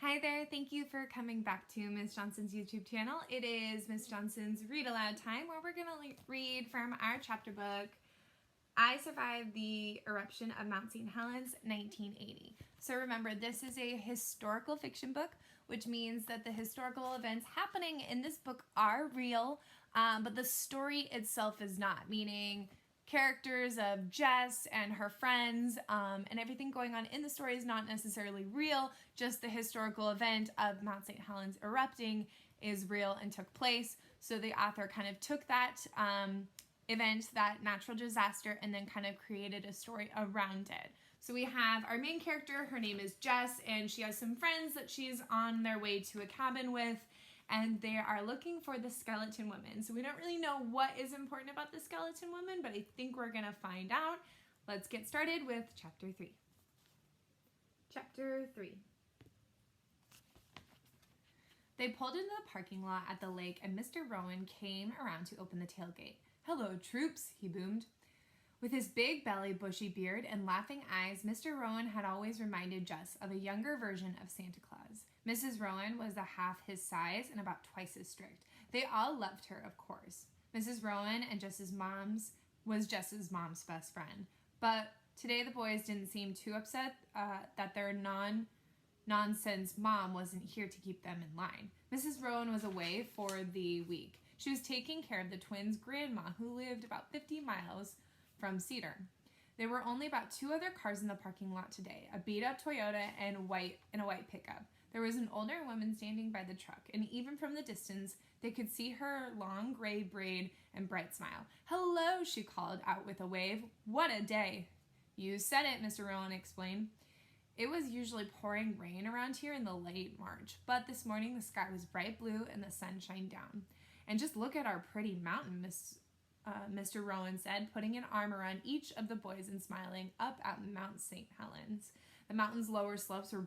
Hi there, thank you for coming back to Miss Johnson's YouTube channel. It is Miss Johnson's Read Aloud time where we're going to read from our chapter book, I Survived the Eruption of Mount St. Helens, 1980. So remember, this is a historical fiction book, which means that the historical events happening in this book are real, but the story itself is not, meaning characters of Jess and her friends and everything going on in the story is not necessarily real, just the historical event of Mount St. Helens erupting is real and took place. So the author kind of took that event, that natural disaster, and then kind of created a story around it. So we have our main character, her name is Jess, and she has some friends that she's on their way to a cabin with, and they are looking for the skeleton woman. So we don't really know what is important about the skeleton woman, but I think we're going to find out. Let's get started with Chapter 3. Chapter 3. They pulled into the parking lot at the lake, and Mr. Rowan came around to open the tailgate. "Hello, troops," he boomed. With his big belly, bushy beard, and laughing eyes, Mr. Rowan had always reminded Jess of a younger version of Santa Claus. Mrs. Rowan was a half his size and about twice as strict. They all loved her, of course. Mrs. Rowan and Jess's Jess's mom's best friend. But today the boys didn't seem too upset that their nonsense mom wasn't here to keep them in line. Mrs. Rowan was away for the week. She was taking care of the twins' grandma, who lived about 50 miles from Cedar. There were only about 2 other cars in the parking lot today, a beat-up Toyota and a white pickup. There was an older woman standing by the truck, and even from the distance, they could see her long gray braid and bright smile. "Hello," she called out with a wave. "What a day." "You said it," Mr. Rowan explained. It was usually pouring rain around here in the late March, but this morning the sky was bright blue and the sun shined down. "And just look at our pretty mountain," Mr. Rowan said, putting an arm around each of the boys and smiling up at Mount St. Helens. The mountain's lower slopes were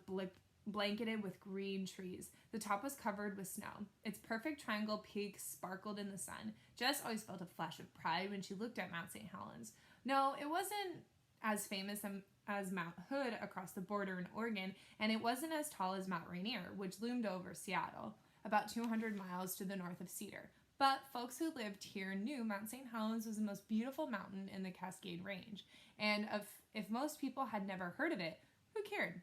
blanketed with green trees. The top was covered with snow. Its perfect triangle peaks sparkled in the sun. Jess always felt a flash of pride when she looked at Mount St. Helens. No, it wasn't as famous as Mount Hood across the border in Oregon, and it wasn't as tall as Mount Rainier, which loomed over Seattle, about 200 miles to the north of Cedar. But folks who lived here knew Mount St. Helens was the most beautiful mountain in the Cascade Range, and if most people had never heard of it, who cared?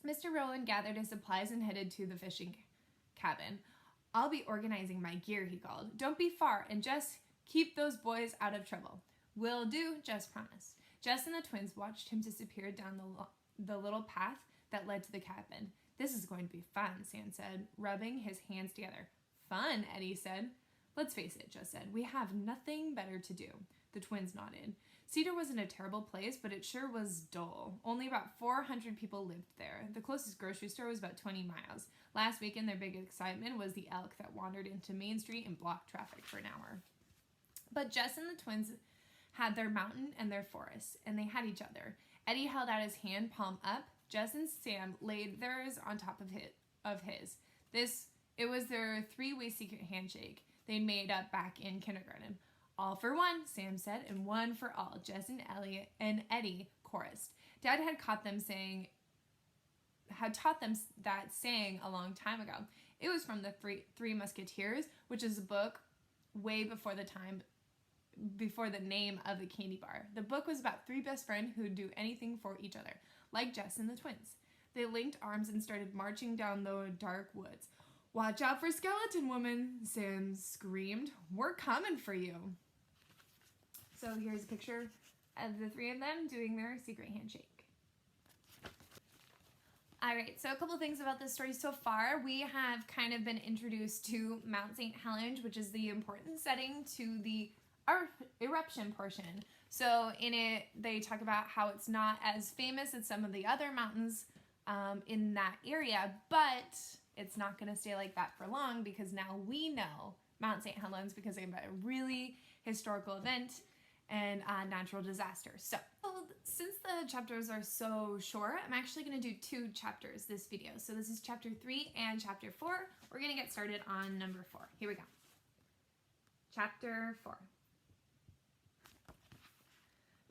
Mr. Rowan gathered his supplies and headed to the fishing cabin. "I'll be organizing my gear," he called. "Don't be far, and just keep those boys out of trouble." "Will do," Jess promised. Jess and the twins watched him disappear down the little path that led to the cabin. "This is going to be fun," Sam said, rubbing his hands together. "Fun," Eddie said. "Let's face it," Jess said. "We have nothing better to do." The twins nodded. Cedar wasn't a terrible place, but it sure was dull. Only about 400 people lived there. The closest grocery store was about 20 miles. Last weekend, their big excitement was the elk that wandered into Main Street and blocked traffic for an hour. But Jess and the twins had their mountain and their forest, and they had each other. Eddie held out his hand, palm up. Jess and Sam laid theirs on top of his. It was their 3-way secret handshake they made up back in kindergarten. "All for one," Sam said, "and one for all," Jess and Eddie chorused. Dad had taught them that saying a long time ago. It was from the Three Musketeers, which is a book way before the name of the candy bar. The book was about 3 best friends who'd do anything for each other, like Jess and the twins. They linked arms and started marching down the dark woods. "Watch out for skeleton woman," Sam screamed. "We're coming for you." So here's a picture of the 3 of them doing their secret handshake. Alright, so a couple things about this story so far. We have kind of been introduced to Mount St. Helens, which is the important setting to the eruption portion. So in it, they talk about how it's not as famous as some of the other mountains in that area, but it's not going to stay like that for long because now we know Mount St. Helens because they have a really historical event and a natural disaster. So since the chapters are so short, I'm actually going to do 2 chapters this video. So this is chapter 3 and chapter 4. We're going to get started on number 4. Here we go. Chapter 4.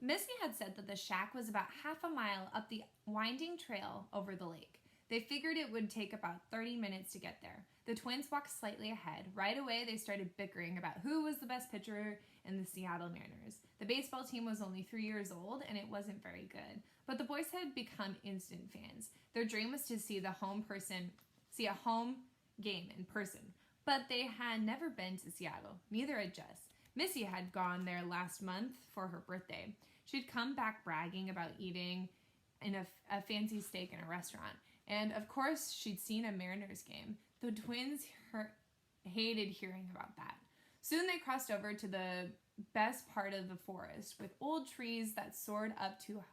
Missy had said that the shack was about half a mile up the winding trail over the lake. They figured it would take about 30 minutes to get there. The twins walked slightly ahead. Right away, they started bickering about who was the best pitcher in the Seattle Mariners. The baseball team was only 3 years old, and it wasn't very good. But the boys had become instant fans. Their dream was to see a home game in person. But they had never been to Seattle. Neither had Jess. Missy had gone there last month for her birthday. She'd come back bragging about eating in a fancy steak in a restaurant. And of course, she'd seen a Mariners game. The twins hated hearing about that. Soon they crossed over to the best part of the forest with old trees that soared up to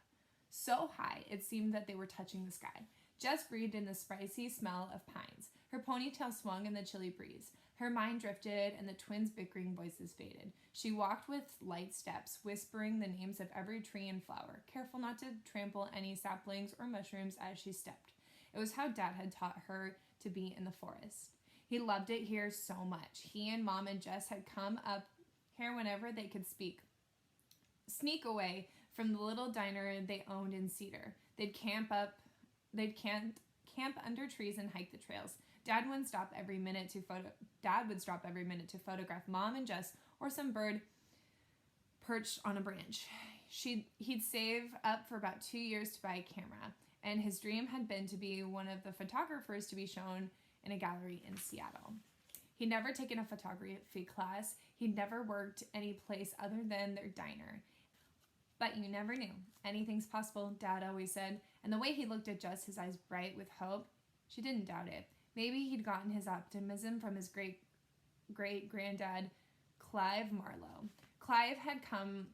so high it seemed that they were touching the sky. Jess breathed in the spicy smell of pines. Her ponytail swung in the chilly breeze. Her mind drifted, and the twins' bickering voices faded. She walked with light steps, whispering the names of every tree and flower, careful not to trample any saplings or mushrooms as she stepped. It was how Dad had taught her to be in the forest. He loved it here so much. He and Mom and Jess had come up here whenever they could sneak away from the little diner they owned in Cedar. They'd camp under trees and hike the trails. Dad would stop every minute to photograph Mom and Jess or some bird perched on a branch. He'd save up for about 2 years to buy a camera, and his dream had been to be one of the photographers to be shown in a gallery in Seattle. He'd never taken a photography class. He'd never worked any place other than their diner. But you never knew. Anything's possible, Dad always said. And the way he looked at Jess, his eyes bright with hope, she didn't doubt it. Maybe he'd gotten his optimism from his great-granddad, Clive Marlowe. Clive had come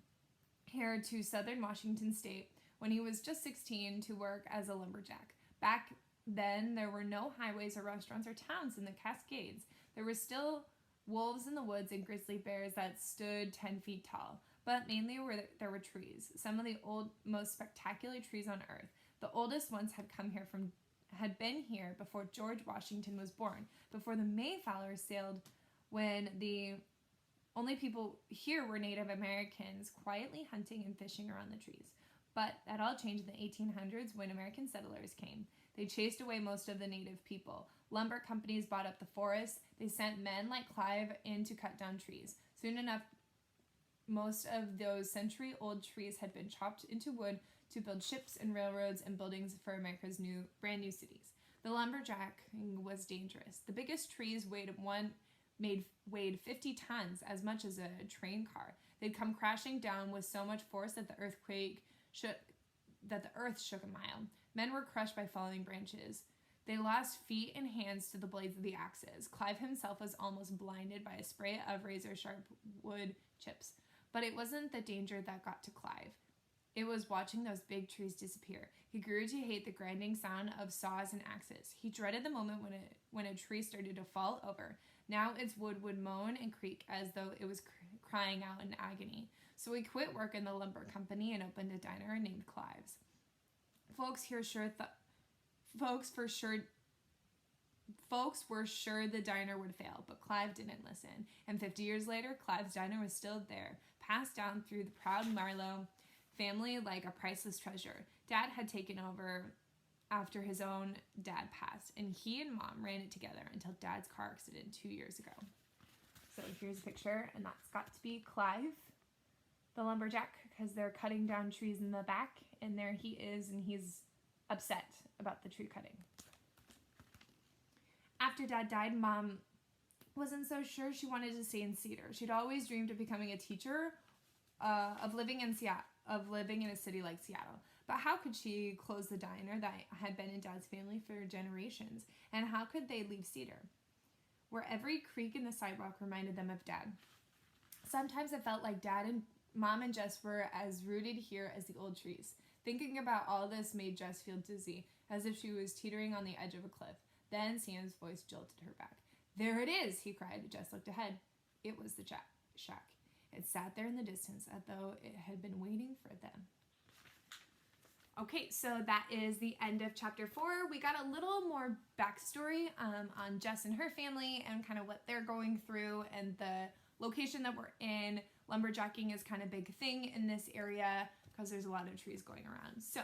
here to southern Washington state when he was just 16 to work as a lumberjack. Back then, there were no highways or restaurants or towns in the Cascades. There were still wolves in the woods and grizzly bears that stood 10 feet tall. But mainly there were trees, some of the most spectacular trees on earth. The oldest ones had been here before George Washington was born, before the Mayflowers sailed, when the only people here were Native Americans quietly hunting and fishing around the trees. But that all changed in the 1800s when American settlers came. They chased away most of the native people. Lumber companies bought up the forests. They sent men like Clive in to cut down trees. Soon enough, most of those century-old trees had been chopped into wood to build ships and railroads and buildings for America's brand new cities. The lumberjacking was dangerous. The biggest trees weighed 50 tons, as much as a train car. They'd come crashing down with so much force that the earth shook a mile. Men were crushed by falling branches. They lost feet and hands to the blades of the axes. Clive himself was almost blinded by a spray of razor-sharp wood chips. But it wasn't the danger that got to Clive. It was watching those big trees disappear. He grew to hate the grinding sound of saws and axes. He dreaded the moment when a tree started to fall over. Now its wood would moan and creak as though it was crying out in agony. So he quit work in the lumber company and opened a diner named Clive's. Folks were sure the diner would fail, but Clive didn't listen. And 50 years later, Clive's diner was still there, passed down through the proud Marlowe family like a priceless treasure. Dad had taken over after his own dad passed, and he and Mom ran it together until Dad's car accident 2 years ago. So here's a picture, and that's got to be Clive, the lumberjack, because they're cutting down trees in the back, and there he is, and he's upset about the tree cutting. After Dad died, Mom wasn't so sure she wanted to stay in Cedar. She'd always dreamed of becoming a teacher, of living in a city like Seattle. But how could she close the diner that had been in Dad's family for generations? And how could they leave Cedar, where every creak in the sidewalk reminded them of Dad? Sometimes it felt like Dad and Mom and Jess were as rooted here as the old trees. Thinking about all this made Jess feel dizzy, as if she was teetering on the edge of a cliff. Then Sam's voice jolted her back. "There it is," he cried. Jess looked ahead. It was the shack. It sat there in the distance, as though it had been waiting for them. Okay, so that is the end of chapter 4. We got a little more backstory on Jess and her family and kind of what they're going through and the location that we're in. Lumberjacking is kind of a big thing in this area because there's a lot of trees going around. So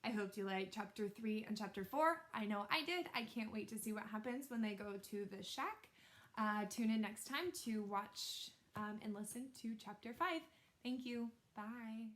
I hope you liked chapter 3 and chapter 4. I know I did. I can't wait to see what happens when they go to the shack. Tune in next time to watch and listen to chapter 5. Thank you. Bye.